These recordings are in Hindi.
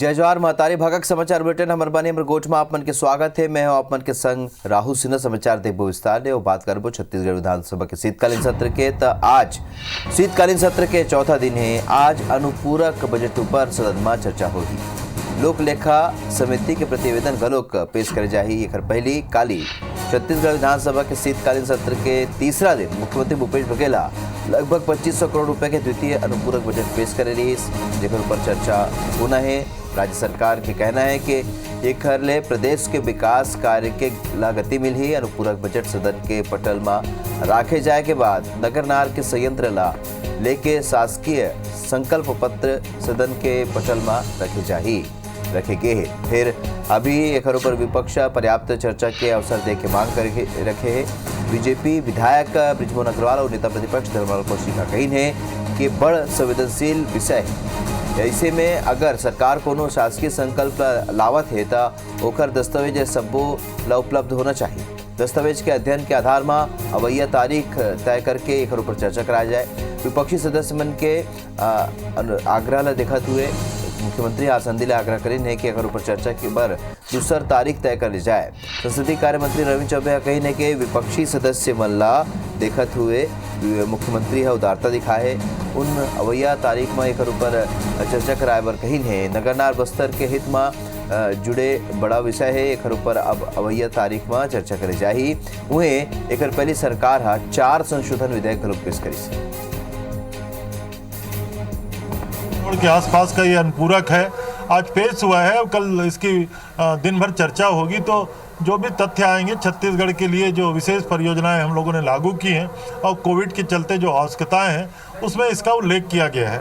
जय जवाहर महतारी भागक समाचार बुलेटिन हमर बानी हमर गोठ में आप मन के स्वागत है। मैं हूं आप मन के संग राहुल सिन्हा। समाचार देखबो विस्तार ने बात करबो छत्तीसगढ़ विधानसभा के शीतकालीन सत्र के। तो आज शीतकालीन सत्र के चौथा दिन है। आज अनुपूरक बजट ऊपर सदन में चर्चा होगी। लोक लेखा समिति के प्रतिवेदन घलोक पेश करे जाही। एक पहली काली छत्तीसगढ़ विधानसभा के शीतकालीन सत्र के तीसरा दिन मुख्यमंत्री भूपेश बघेल लगभग 2500 करोड़ रुपए के द्वितीय अनुपूरक बजट पेश करे रही, जेकर ऊपर चर्चा होना है। राज्य सरकार के कहना है कि एक ले प्रदेश के विकास कार्य के गति मिली। अनुपूरक बजट सदन के पटल में राखे जाए के बाद नगर नार के संयंत्र ला लेके शासकीय संकल्प पत्र सदन के पटल में रखे गए। फिर अभी एक ऊपर विपक्ष पर्याप्त चर्चा के अवसर दे के मांग करके रखे है। बीजेपी विधायक बृजमोहन अग्रवाल और नेता प्रतिपक्ष धर्मलाल कौशिक का कहना है कि बड़ संवेदनशील विषय है। ऐसे में अगर सरकार कोनो शासकीय संकल्प लावत है तो ओकर दस्तावेज सबो ला उपलब्ध होना चाहिए। दस्तावेज के अध्ययन के आधार में अवैया तारीख तय करके एक ऊपर चर्चा कराया जाए। विपक्षी सदस्य मन के आग्रह ला देखते हुए मुख्यमंत्री आसंदी ले आग्रह करीन है कि अगर ऊपर चर्चा के बार दूसर तारीख तय कर ली जाए। संसदीय कार्य मंत्री रविंद्र चौबे कही ने कि विपक्षी सदस्य मन ला देखते हुए मुख्यमंत्री है उदारता दिखाए। उन अवैया तारीख में एक ऊपर चर्चा कराए बर कहीन है। नगरनार बस्तर के हित में जुड़े बड़ा विषय है। एक ऊपर अब अवैया तारीख में चर्चा करे जाही। वहीं एक पहली सरकार 4 संशोधन विधेयक घलोक पेश करी के आसपास का ये अनुपूरक है। आज पेश हुआ है, कल इसकी दिन भर चर्चा होगी। तो जो भी तथ्य आएंगे छत्तीसगढ़ के लिए जो विशेष परियोजनाएं हम लोगों ने लागू की हैं और कोविड के चलते जो आवश्यकताएं हैं उसमें इसका उल्लेख किया गया है।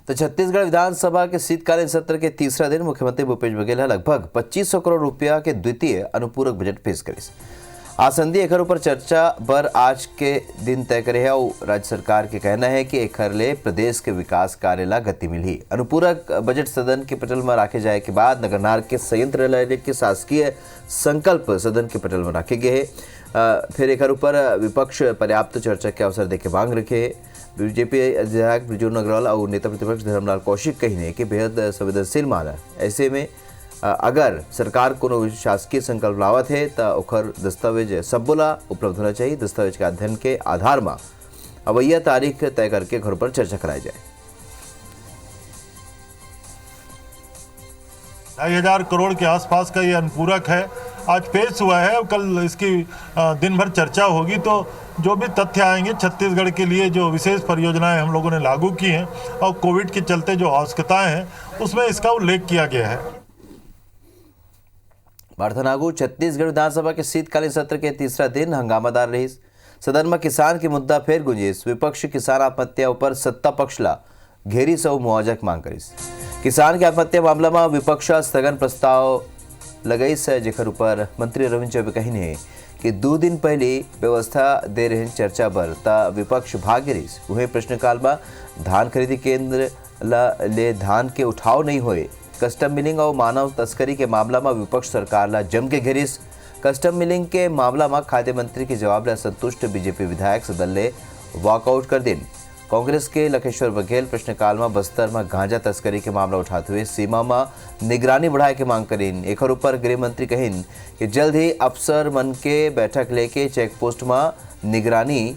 तो छत्तीसगढ़ विधानसभा के शीतकालीन सत्र के तीसरा दिन मुख्यमंत्री भूपेश बघेल लगभग 2500 करोड़ रुपया के द्वितीय अनुपूरक बजट पेश करी। आसंदी एक ऊपर चर्चा पर आज के दिन तय करे है और राज्य सरकार के कहना है कि एक ले प्रदेश के विकास कार्य ला गति मिली। अनुपूरक बजट सदन के पटल में रखे जाए के बाद नगरनार के संयंत्र लाने के शासकीय संकल्प सदन के पटल में रखे गए। फिर एक ऊपर विपक्ष पर्याप्त चर्चा के अवसर देके मांग रखे है। बीजेपी विधायक बृजमोहन अग्रवाल और नेता प्रतिपक्ष धर्मलाल कौशिक कहने कि बेहद संवेदनशील माना। ऐसे में अगर सरकार कोनो शासकीय संकल्प लावत है तो ओकर दस्तावेज सबोला उपलब्ध होना चाहिए। दस्तावेज के अध्ययन के आधार में अवैया तारीख तय करके घर पर चर्चा कराई जाए। 2,500 करोड़ के आसपास का ये अनुपूरक है। आज पेश हुआ है, कल इसकी दिन भर चर्चा होगी। तो जो भी तथ्य आएंगे छत्तीसगढ़ के लिए जो विशेष परियोजनाएं हम लोगों ने लागू की हैं और कोविड के चलते जो आवश्यकताएं हैं उसमें इसका उल्लेख किया गया है। बारथनागु छत्तीसगढ़ विधानसभा के शीतकालीन सत्र के तीसरा दिन हंगामादार रही। सदन में किसान की मुद्दा फिर गुंजिस। विपक्ष किसान आत्महत्या ऊपर सत्ता पक्ष ला घेरी सौ मुआवजा की मांग करी। किसान की आत्महत्या मामला में विपक्ष स्थगन प्रस्ताव लगई से, जेकर ऊपर मंत्री रविंद्र चौबे कहने है कि 2 दिन पहले व्यवस्था दे रहे चर्चा पर ता विपक्ष भाग रही। वहीं प्रश्नकाल में धान खरीदी केंद्र ले धान के उठाव नहीं हुए। कस्टम मिलिंग और मानव तस्करी के मामला में विपक्ष सरकार ला जम के घेरिस। कस्टम मिलिंग के मामला में खाद्य मंत्री के जवाब ला संतुष्ट बीजेपी विधायक सदन ले वॉकआउट कर दिन। कांग्रेस के लखेश्वर बघेल प्रश्नकाल में बस्तर में गांजा तस्करी के मामला उठाते हुए सीमा में निगरानी बढ़ाए के मांग करीन। एक ऊपर गृह मंत्री कहिन कि जल्द ही अफसर मन के बैठक लेके चेक पोस्ट में निगरानी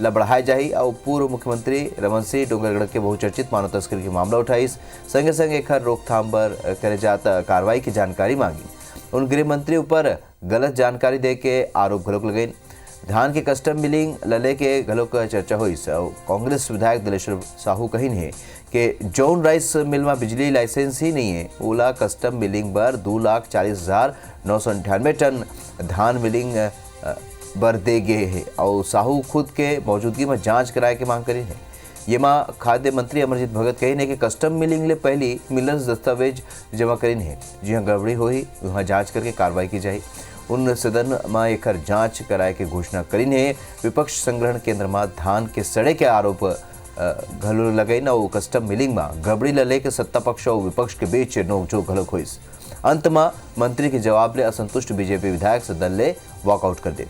ला बढ़ाई जाही। और पूर्व मुख्यमंत्री रमन सिंह डोंगरगढ़ के बहुचर्चित मानव तस्करी के मामला उठाई। संगे संग एक रोकथाम पर करे जाता कार्रवाई की जानकारी मांगी। उन गृह मंत्री ऊपर गलत जानकारी दे के आरोप घलोक लगाई। धान के कस्टम मिलिंग लले के घलोक चर्चा हुई। कांग्रेस विधायक दिलेश्वर साहू कहीन है कि जौन राइस मिल में बिजली लाइसेंस ही नहीं है ओला कस्टम मिलिंग पर 2,40,998 टन धान मिलिंग बर दे गए है। और साहू खुद के मौजूदगी में जांच कराए के मांग करी है। ये मां खाद्य मंत्री अमरजीत भगत कही ने कि कस्टम मिलिंग ले पहली मिलर्स दस्तावेज जमा करीन है। जहाँ गड़बड़ी हुई वहाँ जांच करके कार्रवाई की जाए। उन सदन में एक जांच कराए के घोषणा करीन है। विपक्ष संग्रहण केंद्र में धान के सड़े के आरोप घलो लगाई न। कस्टम मिलिंग में गड़बड़ी ले के सत्ता पक्ष और विपक्ष के बीच नोकझोंक घलोक हुई। अंत में मंत्री के जवाब ले असंतुष्ट बीजेपी विधायक सदन ले वॉकआउट कर दे।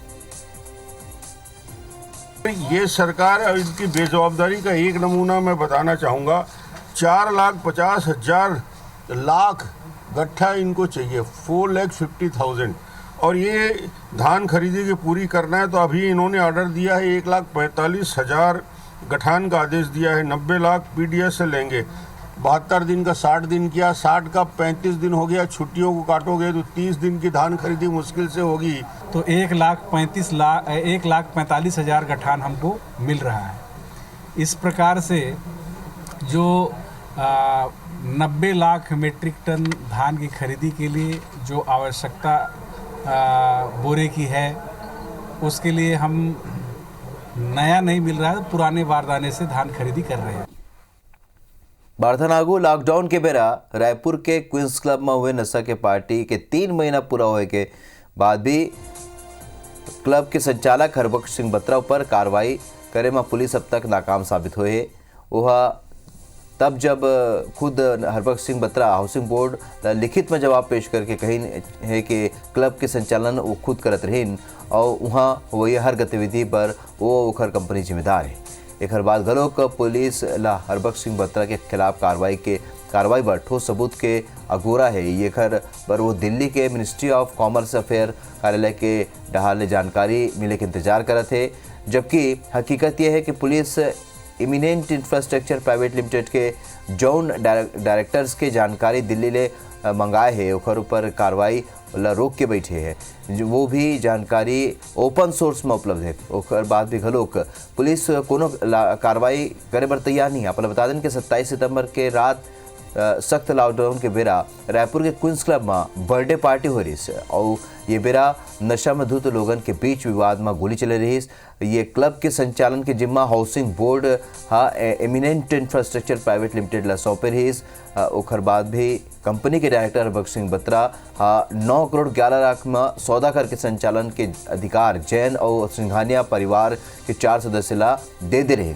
ये सरकार और इसकी बेजवाबदारी का एक नमूना मैं बताना चाहूँगा। 4,50,000 लाख गट्ठा इनको चाहिए, 4,50,000। और ये धान खरीदी की पूरी करना है तो अभी इन्होंने ऑर्डर दिया है 1,45,000 गठान का आदेश दिया है। 90 लाख पीडीएस से लेंगे। 72 दिन का 60 दिन किया, 60 का 35 दिन हो गया। छुट्टियों को काटोगे तो 30 दिन की धान खरीदी मुश्किल से होगी। तो 1,45,000 गठान हमको मिल रहा है। इस प्रकार से जो 90 लाख मीट्रिक टन धान की खरीदी के लिए जो आवश्यकता बोरे की है, उसके लिए हम नया नहीं मिल रहा है, पुराने बारदाने से धान खरीदी कर रहे हैं। बारथनागु लॉकडाउन के बेरा रायपुर के क्वींस क्लब में हुए नशा के पार्टी के 3 महीना पूरा होए के बाद भी क्लब के संचालक हरबख्श सिंह बत्रा पर कार्रवाई करे में पुलिस अब तक नाकाम साबित हुए है। वह तब जब खुद हरबख्श सिंह बत्रा हाउसिंग बोर्ड लिखित में जवाब पेश करके कही है कि क्लब के संचालन वो खुद करत रहीन और वहाँ वही हर गतिविधि पर वो ओखर कंपनी जिम्मेदार है। एक बाद गलोक पुलिस ला हरबख्श सिंह बत्रा के खिलाफ कार्रवाई पर ठोस सबूत के अगोरा है। ये खर पर वो दिल्ली के मिनिस्ट्री ऑफ कॉमर्स अफेयर कार्यालय के डहाले जानकारी मिले के इंतजार करत है, जबकि हकीकत यह है कि police eminent infrastructure private limited के जोन डायरेक्टर्स के जानकारी दिल्ली ले मंगाए है, ओखर ऊपर कार्रवाई ला रोक के बैठे है। वो भी जानकारी ओपन सोर्स में उपलब्ध है। ओकर बाद भी घलोक पुलिस कोनो कार्रवाई करे बर तैयार नहीं है। अपना बता दें कि 27 सितंबर के रात सख्त लॉकडाउन के बेरा रायपुर के क्वींस क्लब में बर्थडे पार्टी हो रही है और ये बेरा नशा में धुत लोगन के बीच विवाद में गोली चले रही। ये क्लब के संचालन के जिम्मा housing board eminent infrastructure private limited ला सौंपे रही। ओखर बाद भी कंपनी के डायरेक्टर हरबख्श सिंह बत्रा 9 करोड़ 11 लाख में सौदा करके संचालन के अधिकार जैन और सिंघानिया परिवार के 4 सदस्य ला दे रहे।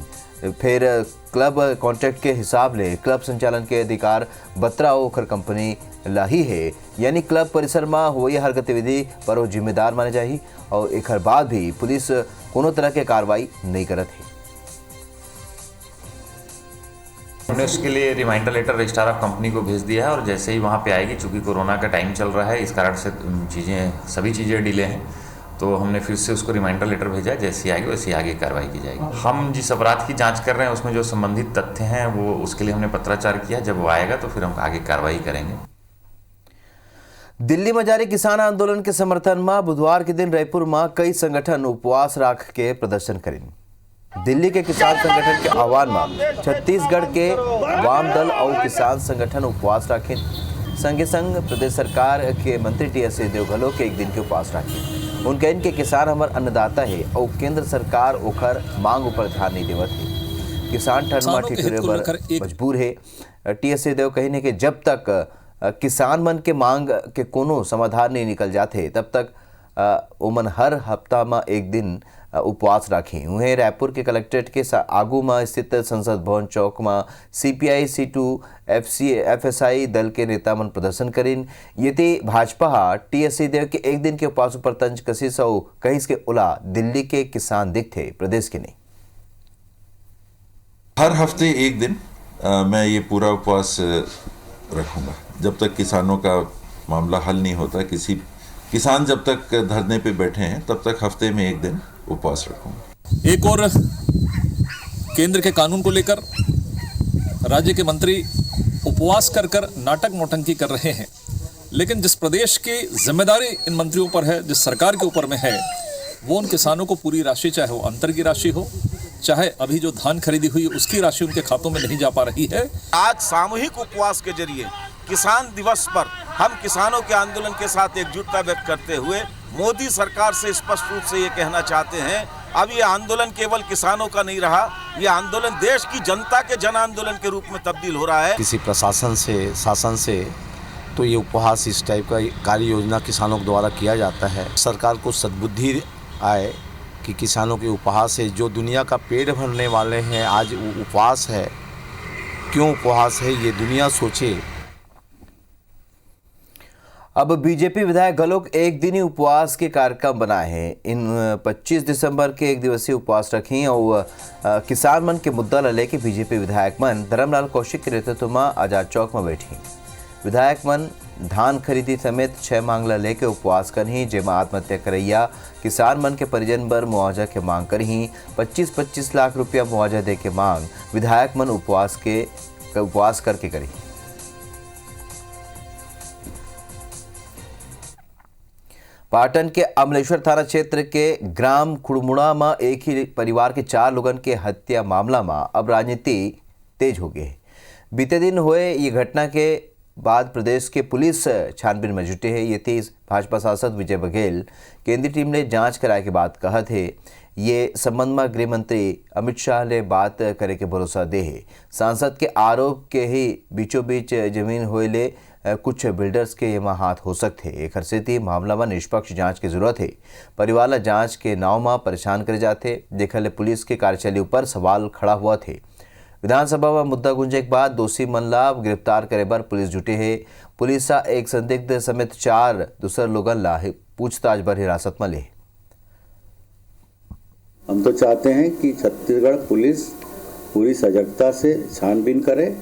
फिर क्लब कॉन्ट्रैक्ट के हिसाब ले क्लब संचालन के अधिकार बत्रा ओखर कंपनी लाही है, यानी क्लब परिसर में हुई हर गतिविधि पर वो जिम्मेदार माने जाही और एक बाद भी पुलिस कोनो तरह के कार्रवाई नहीं करत है। हमने उसके लिए reminder letter registrar of company को भेज दिया है और जैसे ही वहाँ पे आएगी, चूँकि कोरोना का टाइम चल रहा है इस कारण से सभी चीज़ें डिले हैं, तो हमने फिर से उसको रिमाइंडर लेटर भेजा है। जैसी आएगी वैसी आगे कार्रवाई की जाएगी। हम जिस अपराध की जांच कर रहे हैं उसमें जो संबंधित तथ्य हैं वो उसके लिए हमने पत्राचार किया। जब वो आएगा तो फिर हम आगे कार्रवाई करेंगे। दिल्ली में जारी किसान आंदोलन के समर्थन में बुधवार के दिन रायपुर में कई संगठन उपवास राख के प्रदर्शन करेंगे। दिल्ली के किसान संगठन के आह्वान में छत्तीसगढ़ के वाम दल और किसान संगठन उपवास राखें। संगे संग प्रदेश सरकार के मंत्री टी.एस. सिंहदेव के एक दिन के उपवास राखें। उनके इनके किसान हमार अन्नदाता है और केंद्र सरकार ओखर मांग ऊपर ध्यान नहीं देवत है। किसान ठंड में ठिठुरे पर मजबूर है। टी.एस. सिंहदेव कहने के जब तक किसान मन के मांग के कोनो समाधान नहीं निकल जाते तब तक ओमन हर हफ्ता में एक दिन उपवास राखी। उन्हें रायपुर के कलेक्ट्रेट के आगू में स्थित संसद भवन चौक में CPI C2 FSI दल के नेता मन प्रदर्शन करीन। ये भाजपा टी.एस. सिंहदेव के एक दिन के उपवास पर तंज कशिश और कहीं के उला दिल्ली के किसान दिखते, प्रदेश के नहीं। हर हफ्ते एक दिन मैं ये पूरा उपवास रखूंगा जब तक किसानों का मामला हल नहीं होता। किसान जब तक धरने पे बैठे हैं तब तक हफ्ते में एक दिन उपवास रखूंगा। एक और केंद्र के कानून को लेकर राज्य के मंत्री उपवास कर नाटक नौटंकी कर रहे हैं, लेकिन जिस प्रदेश की जिम्मेदारी इन मंत्रियों पर है, जिस सरकार के ऊपर में है, वो उन किसानों को पूरी राशि, चाहे वो अंतर की राशि हो, चाहे अभी जो धान खरीदी हुई उसकी राशि उनके खातों में नहीं जा पा रही है। आज सामूहिक उपवास के जरिए किसान दिवस पर हम किसानों के आंदोलन के साथ एकजुटता व्यक्त करते हुए मोदी सरकार से स्पष्ट रूप से ये कहना चाहते हैं, अब ये आंदोलन केवल किसानों का नहीं रहा, ये आंदोलन देश की जनता के जन आंदोलन के रूप में तब्दील हो रहा है। किसी प्रशासन से, शासन से तो ये उपवास इस टाइप का कार्य योजना किसानों के द्वारा किया जाता है। सरकार को सद्बुद्धि आए कि किसानों के उपवास है, जो दुनिया का पेट भरने वाले हैं, आज उपवास है। क्यों उपवास है ये दुनिया सोचे। अब बीजेपी विधायक गलोक एक दिनी उपवास के कार्यक्रम बनाए हैं। इन 25 दिसंबर के एक दिवसीय उपवास रखी और किसान मन के मुद्दा ल लेके बीजेपी विधायक मन धर्मलाल कौशिक के नेतृत्व में आजाद चौक में बैठी। विधायक मन धान खरीदी समेत 6 मांग ल लेके उपवास करही, जेमा आत्महत्या करैया किसान मन के परिजन बर मुआवजा के मांग करही। 25-25 लाख रुपया मुआवजा दे के मांग विधायक मन उपवास करके करी। पाटन के अमलेश्वर थाना क्षेत्र के ग्राम खुड़मुड़ा में एक ही परिवार के 4 लोगों के हत्या मामला में अब राजनीति तेज हो गई है। बीते दिन हुए ये घटना के बाद प्रदेश के पुलिस छानबीन में जुटे है। ये थी भाजपा सांसद विजय बघेल केंद्रीय टीम ने जांच कराए के बाद कहा थे ये संबंध में गृह मंत्री अमित शाह ने बात करे के भरोसा दे है। सांसद के आरोप के ही बीचों बीच जमीन होले कुछ बिल्डर्स के यहाँ हाथ हो सकते एक हरसेती मामला में निष्पक्ष जांच की जरूरत है। परिवार ला जांच के नाव में परेशान करे जाते देखल पुलिस के कार्यशैली ऊपर सवाल खड़ा हुआ थे। विधानसभा में मुद्दा गुंजे के बाद दोषी मन ला गिरफ्तार करे बर पुलिस जुटे है। पुलिस एक संदिग्ध समेत 4 दूसरे लोगों ला पूछताछ भर हिरासत में ले। हम तो चाहते हैं कि छत्तीसगढ़ पुलिस पूरी सजगता से छानबीन करे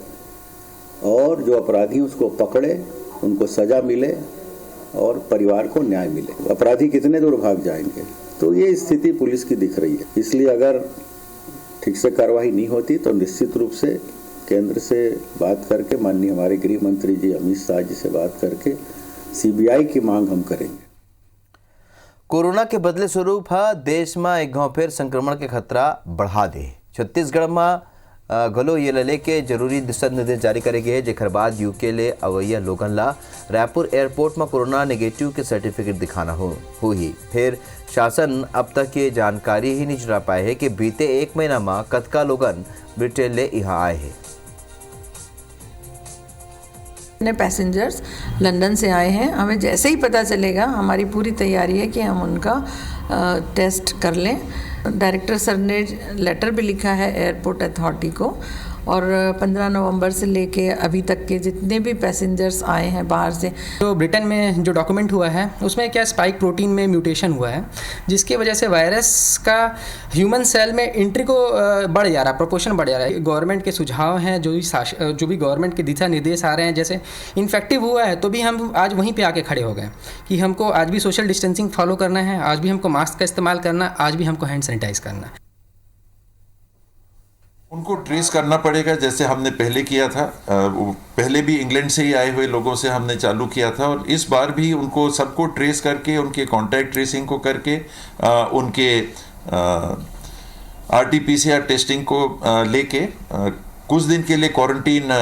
और जो अपराधी उसको पकड़े, उनको सजा मिले और परिवार को न्याय मिले। अपराधी कितने दूर भाग जाएंगे, तो ये स्थिति पुलिस की दिख रही है। इसलिए अगर ठीक से कार्रवाई नहीं होती तो निश्चित रूप से केंद्र से बात करके, माननीय हमारे गृह मंत्री जी अमित शाह जी से बात करके सीबीआई की मांग हम करेंगे। कोरोना के बदले स्वरूप देश में एक गांव फिर संक्रमण के खतरा बढ़ा दे। छत्तीसगढ़ में गलो ये लले के जरूरी दिशा निर्देश जारी करे गए, जेकर बाद यूके ले अवैया लोगन ला रायपुर एयरपोर्ट में कोरोना नेगेटिव के सर्टिफिकेट दिखाना हो ही। फिर शासन अब तक ये जानकारी ही नहीं जुटा पाए है कि बीते 1 महीना में कतका लोगन ब्रिटेन ले यहाँ आए हैं। पैसेंजर्स लंदन से आए हैं। हमें जैसे ही पता चलेगा, हमारी पूरी तैयारी है कि हम उनका टेस्ट कर लें। डायरेक्टर सर ने लेटर भी लिखा है एयरपोर्ट अथॉरिटी को और 15 नवंबर से लेके अभी तक के जितने भी पैसेंजर्स आए हैं बाहर से, जो ब्रिटेन में जो डॉक्यूमेंट हुआ है उसमें क्या स्पाइक प्रोटीन में म्यूटेशन हुआ है, जिसकी वजह से वायरस का ह्यूमन सेल में एंट्री को बढ़ जा रहा है, प्रोपोर्शन बढ़ जा रहा है। गवर्नमेंट के सुझाव हैं, जो भी गवर्नमेंट के दिशा निर्देश आ रहे हैं, जैसे इन्फेक्टिव हुआ है तो भी हम आज वहीं पे आके खड़े हो गए कि हमको आज भी सोशल डिस्टेंसिंग फॉलो करना है, आज भी हमको मास्क का इस्तेमाल करना है, आज भी हमको हैंड सैनिटाइज करना है। उनको ट्रेस करना पड़ेगा, जैसे हमने पहले किया था। पहले भी इंग्लैंड से ही आए हुए लोगों से हमने चालू किया था और इस बार भी उनको सबको ट्रेस करके, उनके कॉन्टैक्ट ट्रेसिंग को करके, उनके RT-PCR टेस्टिंग को लेके कुछ दिन के लिए क्वारंटीन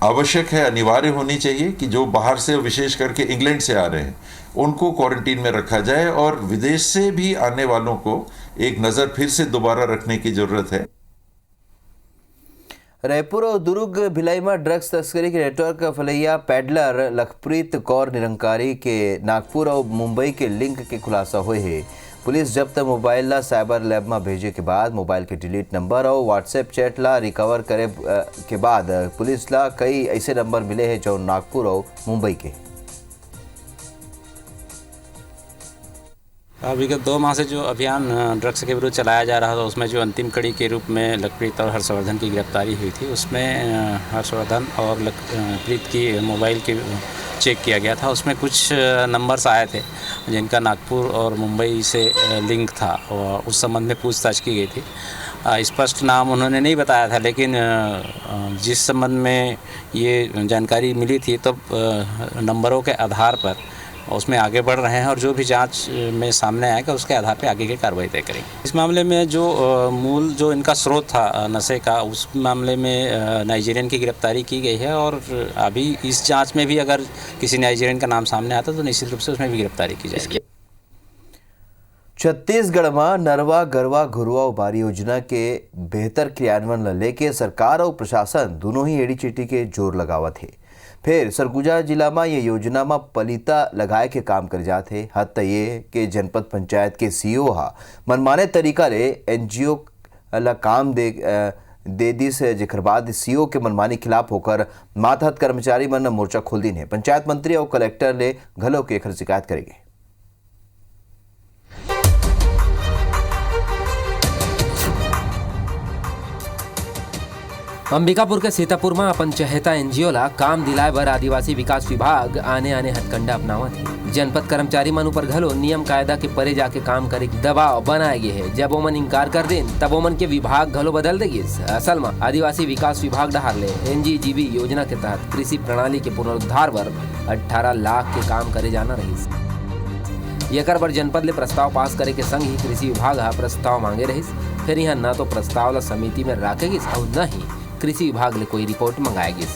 आवश्यक है, अनिवार्य होनी चाहिए कि जो बाहर से, विशेष करके इंग्लैंड से आ रहे हैं, उनको क्वारंटीन में रखा जाए और विदेश से भी आने वालों को एक नज़र फिर से दोबारा रखने की ज़रूरत है। रायपुर और दुर्ग भिलाई में ड्रग्स तस्करी के नेटवर्क फलैया पैडलर लखप्रीत कौर निरंकारी के नागपुर और मुंबई के लिंक के खुलासा हुए है। पुलिस जब्त मोबाइल ला साइबर लैब में भेजे के बाद मोबाइल के डिलीट नंबर और व्हाट्सएप चैट ला रिकवर करे के बाद पुलिस ला कई ऐसे नंबर मिले हैं जो नागपुर और मुंबई के। विगत 2 माह से जो अभियान ड्रग्स के विरुद्ध चलाया जा रहा था, उसमें जो अंतिम कड़ी के रूप में लखप्रीत और हर्षवर्धन की गिरफ्तारी हुई थी, उसमें हर्षवर्धन और लखप्रीत की मोबाइल की चेक किया गया था। उसमें कुछ नंबर्स आए थे जिनका नागपुर और मुंबई से लिंक था और उस संबंध में पूछताछ की गई थी। स्पष्ट नाम उन्होंने नहीं बताया था, लेकिन जिस संबंध में ये जानकारी मिली थी तब नंबरों के आधार पर उसमें आगे बढ़ रहे हैं और जो भी जांच में सामने आएगा उसके आधार पे आगे की कार्रवाई तय करेंगे। इस मामले में जो मूल जो इनका स्रोत था नशे का, उस मामले में नाइजीरियन की गिरफ्तारी की गई है और अभी इस जांच में भी अगर किसी नाइजीरियन का नाम सामने आता तो निश्चित रूप से उसमें भी गिरफ्तारी की जाएगी। छत्तीसगढ़ में नरवा गरवा घुरवा उबारी योजना के बेहतर क्रियान्वयन लेके सरकार और प्रशासन दोनों ही एड़ी चीटी के जोर लगावत है। फिर सरगुजा जिला में ये योजना में पलीता लगाए के काम कर जाते हद तक ये के जनपद पंचायत के CEO मनमाने तरीका ले NGO ला काम दे दे दी से जिक्र बाद सीओ के मनमानी खिलाफ होकर मातहत कर्मचारी मन मोर्चा खोल दी ने। पंचायत मंत्री और कलेक्टर ने घलो के खर शिकायत करेगी। अंबिकापुर के सीतापुर में अपन चहेता एनजीओ ला काम दिलाए बर आदिवासी विकास विभाग आने हथकंडा अपनावत है। जनपद कर्मचारी मन ऊपर घलो नियम कायदा के परे जाके काम करे के दबाव बनाए गए है। जब ओमन इनकार कर देन तब ओमन के विभाग घलो बदल देगिस। असल में आदिवासी विकास विभाग डहार ले एनजीजीबी योजना के तहत कृषि प्रणाली के पुनरुद्धार बर 18 लाख के काम करे जाना रहीस। एकर बर जनपद ले प्रस्ताव पास करे के संग ही कृषि विभाग हा प्रस्ताव मांगे रहीस। फिर यहाँ न तो प्रस्ताव ला समिति में रखेगिस और न ही कृषि विभाग ले कोई रिपोर्ट मंगाएगिस,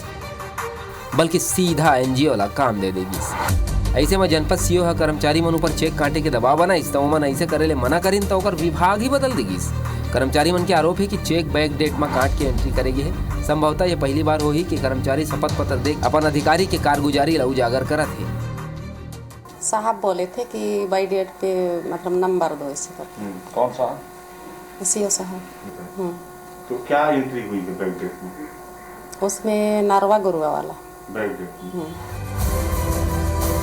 बल्कि सीधा एनजीओ ला काम दे देगिस। ऐसे में जनपद सीओ हा कर्मचारी मन ऊपर चेक काटे के दबाव बनाइस तो ओमन ऐसे करे ले मना करिन तो ओकर विभाग ही बदल देगिस। कर्मचारी मन के आरोप है कि चेक बैक डेट में काट के एंट्री करेगी है। संभवतः ये पहली बार होही कि कर्मचारी शपथ पत्र देख अपन अधिकारी के कारगुजारी ला उजागर करत है। साहब बोले थे कि बाई डेट पे मतलब नंबर दो इसी पर। कौन सा? सीओ साहब। तो क्या एंट्री हुई है बैंक डेट में? उसमें नारवा गुरुआ वाला बैंक डेट में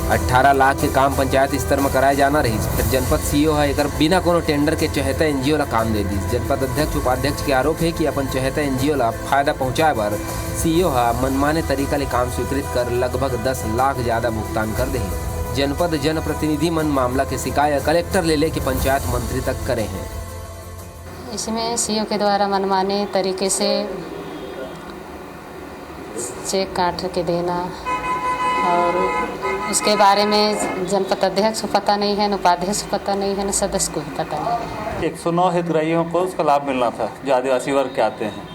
18 लाख के काम पंचायत स्तर में कराए जाना रही। फिर जनपद सीओ है एकर बिना कोनो टेंडर के चहेता एनजीओ ला काम दे दी। जनपद अध्यक्ष उपाध्यक्ष के आरोप है कि अपन चहेता एनजीओ ला फायदा पहुंचाए बर सीओ हा मनमाने तरीका ले काम स्वीकृत कर लगभग 10 लाख ज्यादा भुगतान कर दे। जनपद जनप्रतिनिधि मन मामला के शिकायत कलेक्टर ले लेके पंचायत मंत्री तक करे हैं। इसमें सीओ के द्वारा मनमाने तरीके से चेक काट के देना और उसके बारे में जनपद अध्यक्ष को पता नहीं है, न उपाध्यक्ष को पता नहीं है, न सदस्य को भी पता नहीं है। 109 हितग्राहियों को उसका लाभ मिलना था जो आदिवासी वर्ग के आते हैं,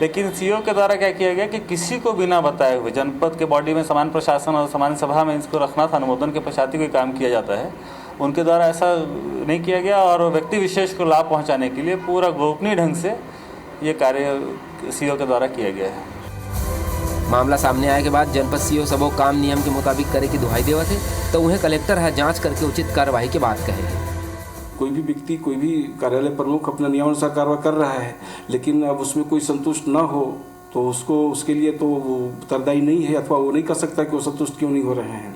लेकिन सीओ के द्वारा क्या किया गया कि किसी को बिना बताए हुए जनपद के बॉडी में सामान्य प्रशासन और सामान्य सभा में इसको रखना था, अनुमोदन के पश्चात ही कोई काम किया जाता है। उनके द्वारा ऐसा नहीं किया गया और व्यक्ति विशेष को लाभ पहुंचाने के लिए पूरा गोपनीय ढंग से ये कार्य सीओ के द्वारा किया गया है। मामला सामने आए के बाद जनपद सीओ सबो काम नियम के मुताबिक करे की दुहाई देवत है तो उन्हें कलेक्टर है जांच करके उचित कार्रवाई की बात कहे। कोई भी व्यक्ति कोई भी कार्यालय प्रमुख अपना नियमानुसार कार्रवाई कर रहा है, लेकिन अब उसमें कोई संतुष्ट न हो तो उसको उसके लिए तो वो उत्तरदायी नहीं है अथवा वो नहीं कर सकता कि वो संतुष्ट क्यों नहीं हो रहे हैं।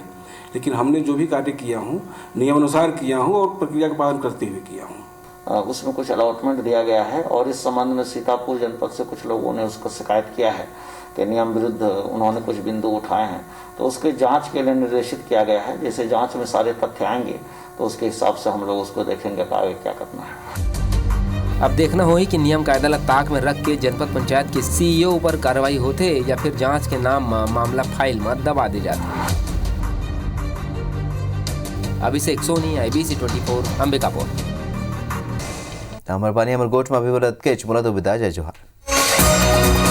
लेकिन हमने जो भी कार्य किया हूँ नियमानुसार किया हूँ और प्रक्रिया का पालन करते हुए किया हूँ। उसमें कुछ अलॉटमेंट दिया गया है और इस संबंध में सीतापुर जनपद से कुछ लोगों ने उसको शिकायत किया है कि नियम विरुद्ध उन्होंने कुछ बिंदु उठाए हैं, तो उसके जांच के लिए निर्देशित किया गया है। जैसे जांच में सारे तथ्य आएंगे तो उसके हिसाब से हम लोग उसको देखेंगे कि आगे क्या करना है। अब देखना होगी कि नियम कायदा ला ताक में रख के जनपद पंचायत के सीईओ ऊपर कार्रवाई होते या फिर जांच के नाम मामला फाइल में दबा दे जाते। अभिषेक सोनी, IBC 24, अंबिकापुर। अमरपानी अमरकोट में अभिवृत के चुमला तो विदा जय जोहार।